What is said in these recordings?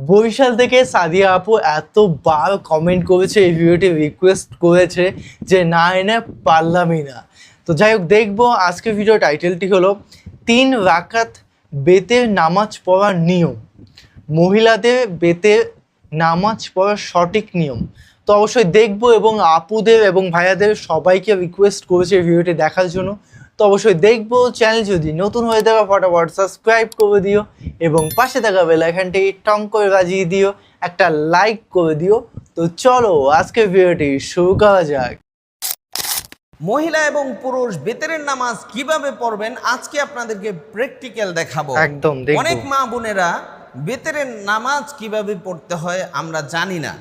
বরিশাল থেকে সাদিয়া আপু এতবার কমেন্ট করেছে, এই ভিডিওটি রিকোয়েস্ট করেছে যে না এনে পারলামই না। তো যাই হোক, দেখবো আজকের ভিডিও টাইটেলটি হলো 3 রাকাত বেতের নামাজ পড়ার নিয়ম, মহিলাদের বেতের নামাজ পড়ার সঠিক নিয়ম। তো অবশ্যই দেখবো এবং আপুদের এবং ভাইয়াদের সবাইকে রিকোয়েস্ট করেছে এই ভিডিওটি দেখার জন্য। তো অবশ্যই দেখবো। চ্যানেল যদি নতুন হয়ে থাকা ফটাফট সাবস্ক্রাইব করে দিও এবং পাশে থাকা বেল আইকনটি টং করে বাজিয়ে দিও, একটা লাইক করে দিও। তো চলো আজকের ভিডিওটি শুরু করা যাক। মহিলা এবং পুরুষ বেতেরের নামাজ কিভাবে পড়বেন আজকে আপনাদেরকে প্র্যাকটিক্যাল দেখাবো। একদম দেখবো। অনেক মা বোনেরা বেতেরের নামাজ কিভাবে পড়তে হয় আমরা জানি না।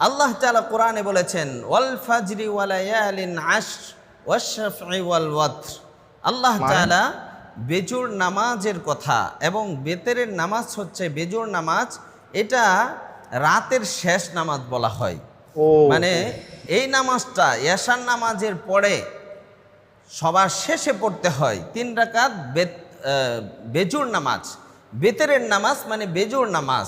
আল্লাহ তাআলা কোরআনে বলেছেন ওয়াল ফাজরি ওয়া লায়ালিন আশর ওয়াশ-শাফঈ ওয়াল ওয়াতর। আল্লাহ তাআলা বেজোর নামাজের কথা, এবং বেতেরের নামাজ হচ্ছে বেজোর নামাজ, এটা রাতের শেষ নামাজ বলা হয়। মানে এই নামাজটা এশার নামাজের পরে সবার শেষে পড়তে হয়। 3 রাকাত বেজোর নামাজ, বেতেরের নামাজ মানে বেজোর নামাজ।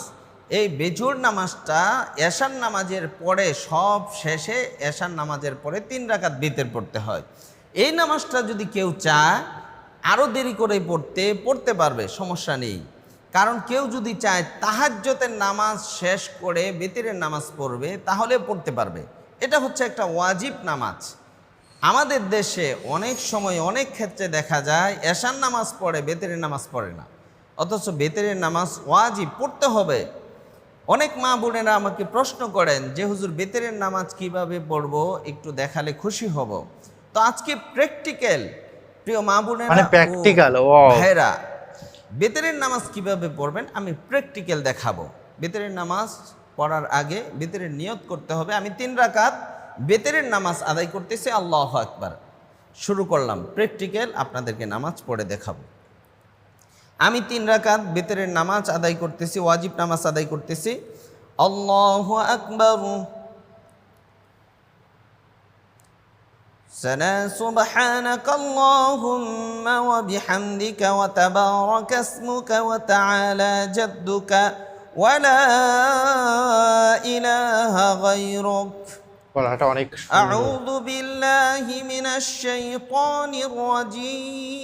এই বেজোর নামাজটা এশার নামাজের পরে সব শেষে এশার নামাজের পরে 3 রাকাত বেতের পড়তে হয়। এই নামাজটা যদি কেউ চায় আরও দেরি করে পড়তে পারবে, সমস্যা নেই। কারণ কেউ যদি চায় তাহাজ্জুদের নামাজ শেষ করে বেতেরের নামাজ পড়বে তাহলে পড়তে পারবে। এটা হচ্ছে একটা ওয়াজিব নামাজ। আমাদের দেশে অনেক সময় অনেক ক্ষেত্রে দেখা যায় এশার নামাজ পড়ে বেতেরের নামাজ পড়ে না, অথচ বেতেরের নামাজ ওয়াজিব, পড়তে হবে। অনেক মা বোনেরা আমাকে প্রশ্ন করেন যে হুজুর বেতেরের নামাজ কিভাবে পড়বো, একটু দেখালে খুশি হব। তো আজকে প্র্যাকটিক্যাল, প্রিয় মা বোনেরা মানে প্র্যাকটিক্যাল ভাইরা, বেতেরের নামাজ কিভাবে পড়বেন আমি প্র্যাকটিক্যাল দেখাবো। বেতেরের নামাজ পড়ার আগে বেতেরের নিয়ত করতে হবে। আমি 3 রাকাত বেতেরের নামাজ আদায় করতেছি, আল্লাহু আকবার। শুরু করলাম প্র্যাকটিক্যাল, আপনাদেরকে নামাজ পড়ে দেখাবো। আমি 3 রাকাত বেতেরের নামাজ আদায় করতেছি, ওয়াজিব নামাজ আদায় করতেছি। আল্লাহু আকবার। سبحانك اللهم وبحمدك وتبارك اسمك وتعالى جدك ولا إله غيرك أعوذ بالله من الشيطان الرجيم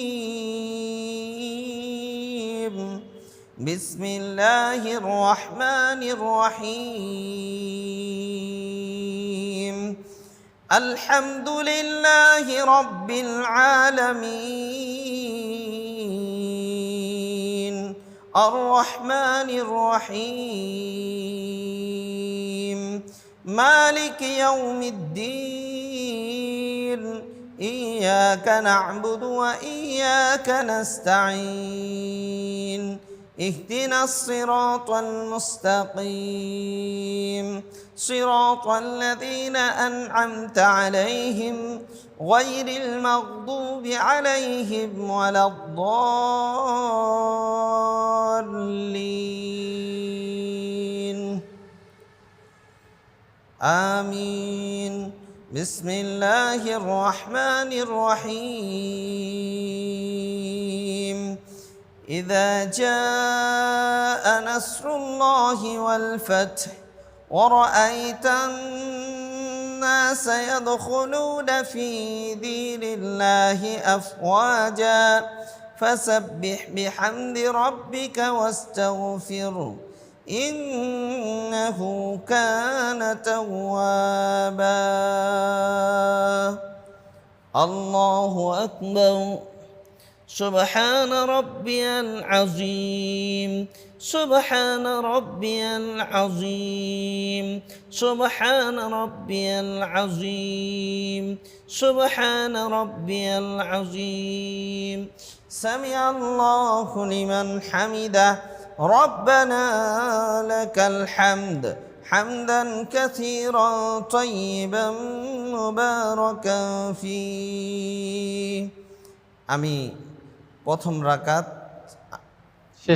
بسم الله الرحمن الرحيم الحمد لله رب العالمين الرحمن الرحيم مالك يوم الدين إياك نعبد وإياك نستعين اهدنا الصراط المستقيم صراط الذين أنعمت عليهم غير المغضوب عليهم ولا الضالين آمين بسم الله الرحمن الرحيم إذا جاء نصر الله والفتح ورأيت الناس يدخلون في دين الله أفواجا فسبح بحمد ربك واستغفره إنه كان توابا الله أكبر سبحان ربي العظيم سبحان ربي العظيم سبحان ربي العظيم سبحان ربي العظيم سمع الله لمن حمده ربنا لك الحمد حمدا كثيرا طيبا مباركا فيه আমি প্রথম রাকাত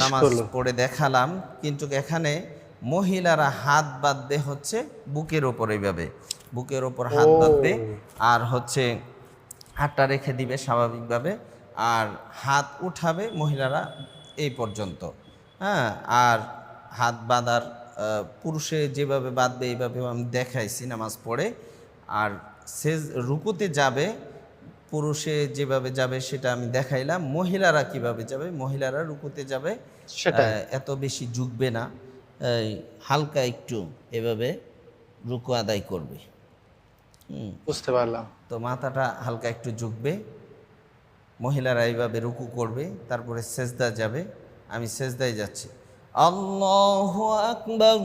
নামাজ পড়ে দেখালাম, কিন্তু এখানে মহিলারা হাত বাঁধবে হচ্ছে বুকের ওপর, এইভাবে বুকের ওপর হাত বাঁধবে, আর হচ্ছে হাতটা রেখে দিবে স্বাভাবিকভাবে, আর হাত উঠাবে মহিলারা এই পর্যন্ত। হ্যাঁ, আর হাত বাঁধার পুরুষে যেভাবে বাঁধবে এইভাবে আমি দেখাইছি নামাজ পড়ে। আর রুকুতে যাবে পুরুষে যেভাবে যাবে সেটা আমি দেখাইলাম। মহিলারা কিভাবে যাবে, মহিলারা রুকুতে যাবে সেটাই। এত বেশি ঝুঁকবে না, হালকা একটু এভাবে রুকু আদায় করবে। বুঝতে পারলাম। তো মাথাটা হালকা একটু ঝুঁকবে, মহিলারা এইভাবে রুকু করবে, তারপরে সেজদা যাবে। আমি সেজদায় যাচ্ছি। আল্লাহু আকবার।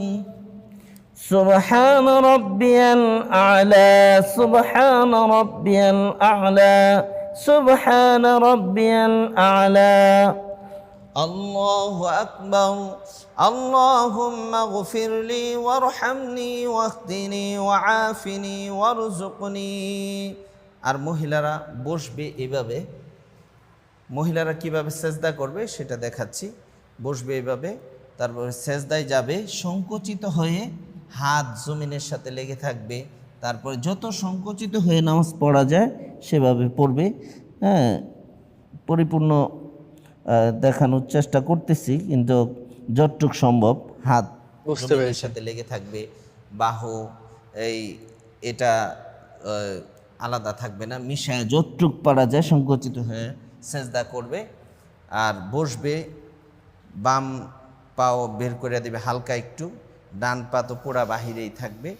سبحان ربي الأعلى سبحان ربي الأعلى سبحان ربي الأعلى আল্লাহু আকবার। আল্লাহুম্মা গফিরলি ওয়ারহামনি ওয়াহদিনি ওয়াআফিনি ওয়ারযুকনি। আর মহিলারা বসবে এভাবে। মহিলারা কিভাবে সেজদা করবে সেটা দেখাচ্ছি। বসবে এভাবে, তারপরে সেজদায় যাবে, সংকুচিত হয়ে হাত জমিনের সাথে লেগে থাকবে। তারপরে যত সংকুচিত হয়ে নামাজ পড়া যায় সেভাবে পড়বে। হ্যাঁ, পরিপূর্ণ দেখানোর চেষ্টা করতেছি, কিন্তু যতটুক সম্ভব হাত বুঝতে জমিনের পেরেছি। সাথে লেগে থাকবে। বাহু এটা আলাদা থাকবে না, মিশায় যতটুক পারা যায় সংকুচিত হয়ে সেজদা করবে। আর বসবে, বাম পাও বের করে দেবে হালকা একটু, ডান পা তো পুরা বাহিরেই থাকবে।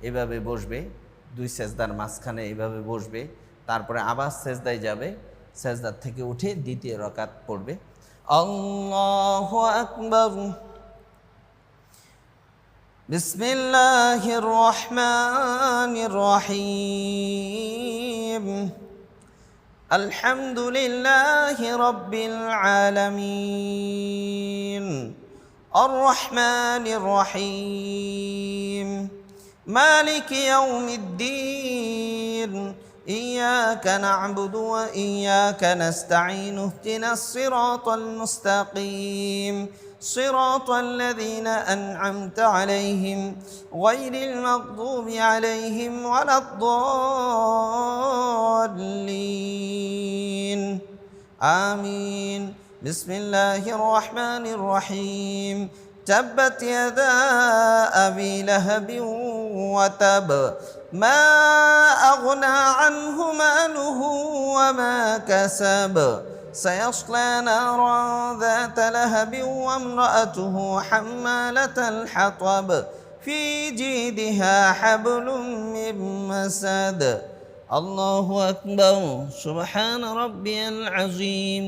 এভাবে বসবে, দুই সেজদার মাঝখানে এভাবে বসবে। তারপরে আবার সেজদায় যাবে, সেজদার থেকে উঠে দ্বিতীয় রাকাত পড়বে। আল্লাহু আকবার। বিসমিল্লাহির রহমানির রহিম। আলহামদুলিল্লাহি রাব্বিল আলামিন। আর রহমানির রহিম। মালিকি ইয়াউমিদ্দিন। ইয়্যাকা না'বুদু ওয়া ইয়্যাকা নাস্তাঈন। ইহদিনাস সিরাতাল মুস্তাকিম। صراط الذين أنعمت عليهم غير المغضوب عليهم ولا الضالين آمين بسم الله الرحمن الرحيم تبت يدا أبي لهب وتب ما أغنى عنه ماله وما كسب سيصلى نارا ذات لهب وامرأته حمالة الحطب في جيدها حبل من مسد الله أكبر سبحان ربي العظيم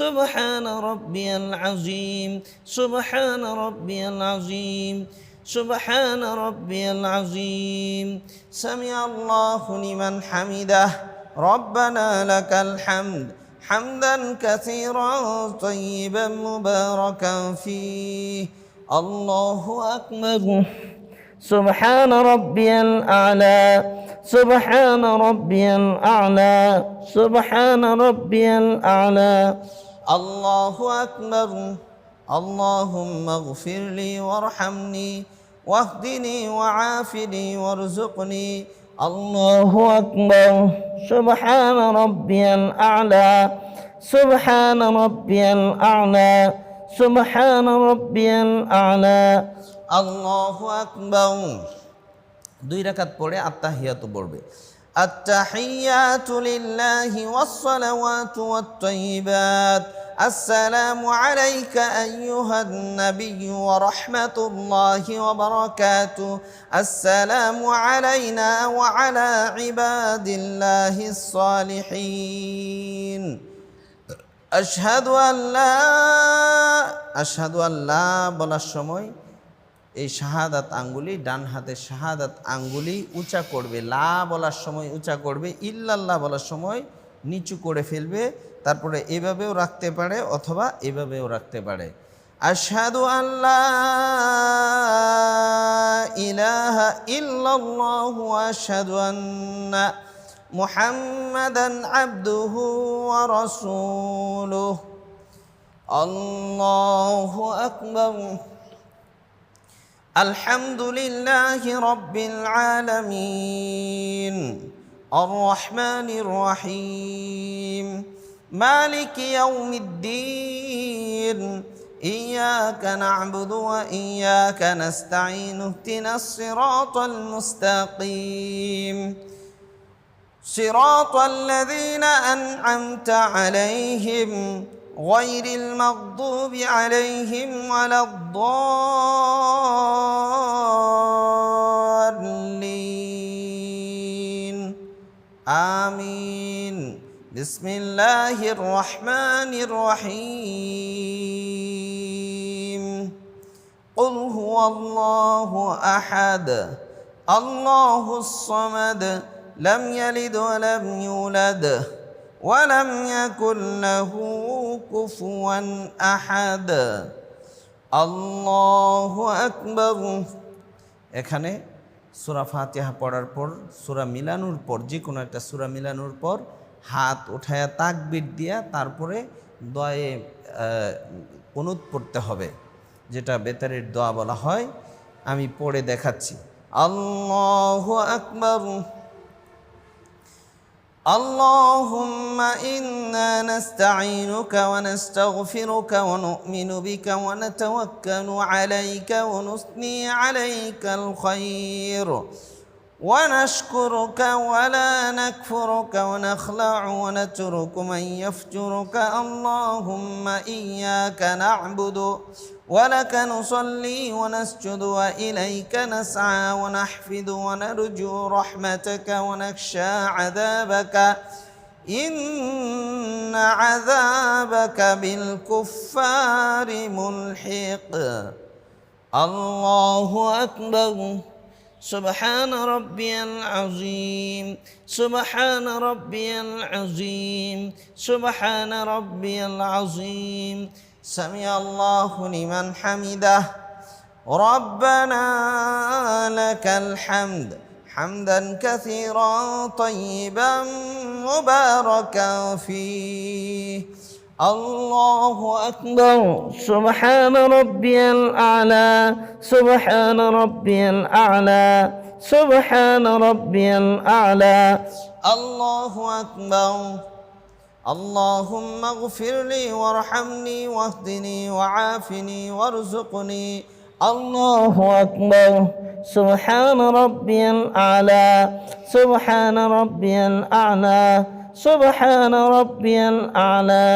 سبحان ربي العظيم سبحان ربي العظيم سبحان ربي العظيم سمع الله لمن حمده ربنا لك الحمد حمدا كثيرا طيبا مباركا فيه الله أكبر سبحان ربي الأعلى سبحان ربي الأعلى سبحان ربي الأعلى الله أكبر اللهم اغفر لي وارحمني واهدني وعافني وارزقني الله أكبر سبحان ربي الأعلى سبحان ربي الأعلى سبحان ربي الأعلى الله أكبر দুই রাকাত পড়ে আত্তাহিয়াতু পড়বে। التحيات لله والصلوات والطيبات السلام عليك أيها النبي ورحمة الله وبركاته السلام علينا وعلى عباد الله الصالحين أشهد أن لا বলার সময় এই শাহাদাত আঙ্গুলি, ডান হাতের শাহাদাত আঙ্গুলি উঁচা করবে, লা বলার সময় উঁচা করবে, ইল্লাল্লাহ বলার সময় নিচু করে ফেলবে। তারপরে এভাবেও রাখতে পারে অথবা এভাবেও রাখতে পারে। আশহাদু আল্লা ইলাহা ইল্লাল্লাহু ওয়া আশহাদু আন্না মুহাম্মাদান আবদুহু ওয়া রাসূলুহু আল্লাহু আকবার الحمد لله رب العالمين الرحمن الرحيم مالك يوم الدين إياك نعبد وإياك نستعين اهدنا الصراط المستقيم صراط الذين أنعمت عليهم غير المغضوب عليهم ولا الضالين آمين بسم الله الرحمن الرحيم قل هو الله أحد الله الصمد لم يلد ولم يولد ولم يكن له كفوا أحد الله أكبر। এখানে সূরা ফাতিহা পড়ার পর সূরা মিলানোর পর যে কোনো একটা সূরা মিলানোর পর হাত উঠায়া তাকবীর দিয়া তারপরে দোয়ায়ে কুনুত পড়তে হবে, যেটা বেতারের দোয়া বলা হয়। আমি পড়ে দেখাচ্ছি। আল্লাহু আকবার। اللهم إنا نستعينك ونستغفرك ونؤمن بك ونتوكل عليك ونثني عليك الخير ونشكرك ولا نكفرك ونخلع ونترك من يفجرك اللهم إياك نعبد ولك نصلي ونسجد وإليك نسعى ونحفد ونرجو رحمتك ونخشى عذابك إن عذابك بالكفار ملحق الله أكبر سبحان ربي العظيم سبحان ربي العظيم سبحان ربي العظيم سمع الله لمن حمده ربنا لك الحمد حمدا كثيرا طيبا مباركا فيه الله أكبر سبحان ربي الأعلى سبحان ربي الأعلى سبحان ربي الأعلى الله أكبر اللهم اغفر لي وارحمني واهدني وعافني وارزقني الله أكبر سبحان ربي الأعلى سبحان ربي الأعلى سبحان ربي الأعلى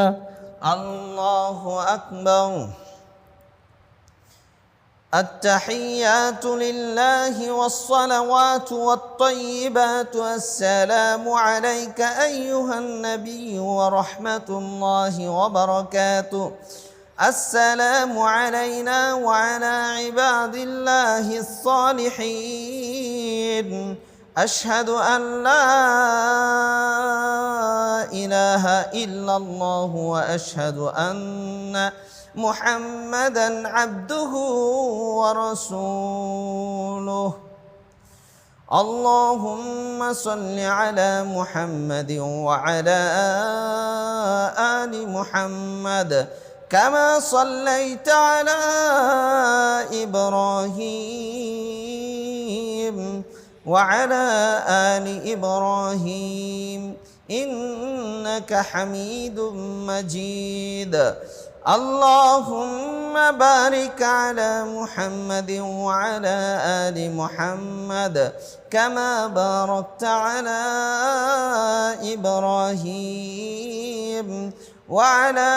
الله أكبر التحيات لله والصلوات والطيبات السلام عليك أيها النبي ورحمة الله وبركاته السلام علينا وعلى عباد الله الصالحين أشهد أن لا إله إلا الله وأشهد أن محمدًا عبده ورسوله اللهم صل على محمد وعلى آل محمد كما صليت على إبراهيم وعلى آل إبراهيم إنك حميد مجيد اللهم بارك على محمد وعلى آل محمد كما باركت على إبراهيم وعلى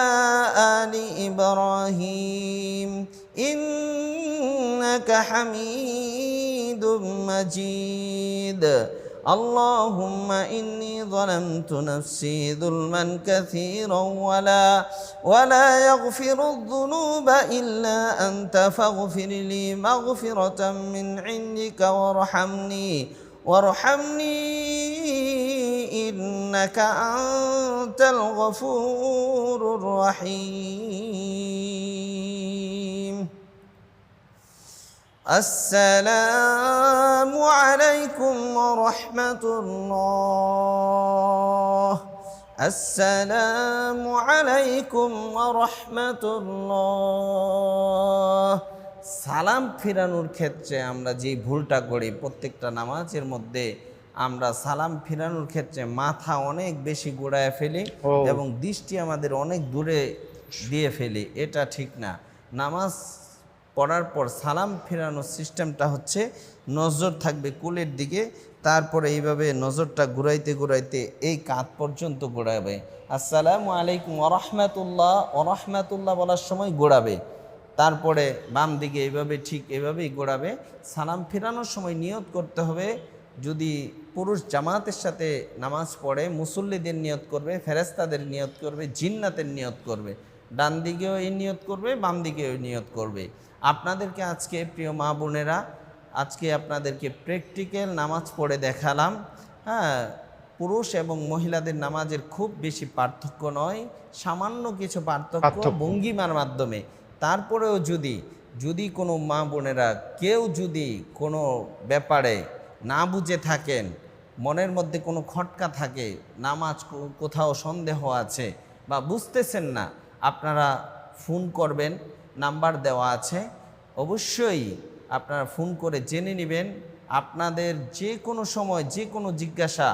آل إبراهيم إنك حميد مجيد اللهم إني ظلمت نفسي ظلما كثيرا ولا يغفر الذنوب إلا أنت فاغفر لي مغفرة من عندك وارحمني إنك أنت الغفور الرحيم السلام عليكم ورحمة الله السلام عليكم ورحمة الله সালাম ফিরানোর ক্ষেত্রে আমরা যে ভুলটা করি প্রত্যেকটা নামাজের মধ্যে আমরা সালাম ফিরানোর ক্ষেত্রে মাথা অনেক বেশি গোড়ায় ফেলি এবং দৃষ্টি আমাদের অনেক দূরে দিয়ে ফেলি, এটা ঠিক না। নামাজ পড়ার পর সালাম ফেরানোর সিস্টেমটা হচ্ছে নজর থাকবে কোলের দিকে, তারপরে এইভাবে নজরটা ঘুরাইতে ঘুরাইতে এই কাঁধ পর্যন্ত ঘোরাবে। আসসালামু আলাইকুম ওরহমাতুল্লাহ, ওরহমাতুল্লাহ বলার সময় ঘোরাবে, তারপরে বাম দিকে এইভাবে ঠিক এভাবেই ঘোরাবে। সালাম ফেরানোর সময় নিয়ত করতে হবে, যদি পুরুষ জামাতের সাথে নামাজ পড়ে মুসল্লিদের নিয়ত করবে, ফেরেশতাদের নিয়ত করবে, জিন্নাতের নিয়ত করবে, ডান দিকেও এই নিয়ত করবে, বাম দিকেও এই নিয়ত করবে। আপনাদেরকে আজকে প্রিয় মা বোনেরা, আজকে আপনাদেরকে প্র্যাকটিক্যাল নামাজ পড়ে দেখালাম। হ্যাঁ, পুরুষ এবং মহিলাদের নামাজের খুব বেশি পার্থক্য নয়, সামান্য কিছু পার্থক্য ভঙ্গিমার মাধ্যমে। তারপরেও যদি কোনো মা বোনেরা কেউ যদি কোনো ব্যাপারে না বুঝে থাকেন, মনের মধ্যে কোনো খটকা থাকে, নামাজ কোথাও সন্দেহ আছে বা বুঝতেছেন না, আপনারা ফোন করবেন, নাম্বার দেওয়া আছে, অবশ্যই আপনারা ফোন করে জেনে নেবেন। আপনাদের যে কোনো সময় যে কোনো জিজ্ঞাসা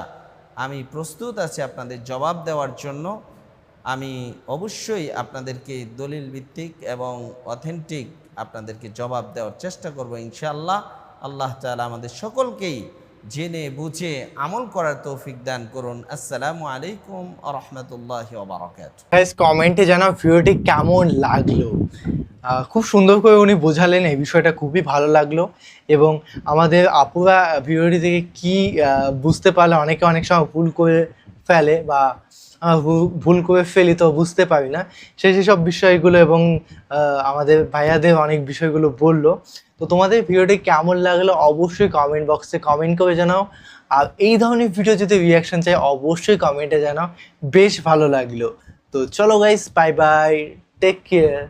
আমি প্রস্তুত আছি আপনাদের জবাব দেওয়ার জন্য। আমি অবশ্যই আপনাদেরকে দলিল ভিত্তিক এবং অথেন্টিক আপনাদেরকে জবাব দেওয়ার চেষ্টা করব ইনশাআল্লাহ। আল্লাহ তাআলা আমাদের সকলকেই জেনে বুঝে আমল করার তৌফিক দান করুন। আসসালামু আলাইকুম ওয়া রাহমাতুল্লাহি ওয়া বারাকাতুহু। গাইস কমেন্টে জানাও ভিডিওটি কেমন লাগলো। খুব সুন্দর করে উনি বোঝালেন, এই বিষয়টা খুবই ভালো লাগলো। এবং আমাদের আপুরা ভিডিওটি থেকে কী বুঝতে পারলে, অনেকে অনেক সময় ভুল করে ফেলে বা ভুল করে ফেলি তো বুঝতে পারি না, সেসব বিষয়গুলো এবং আমাদের ভাইয়াদের অনেক বিষয়গুলো বললো। তো তোমাদের ভিডিওটি কেমন লাগলো অবশ্যই কমেন্ট বক্সে কমেন্ট করে জানাও। আর এই ধরনের ভিডিও যদি রিয়াকশন চাই অবশ্যই কমেন্টে জানাও, বেশ ভালো লাগলো। তো চলো guys, bye bye, take care.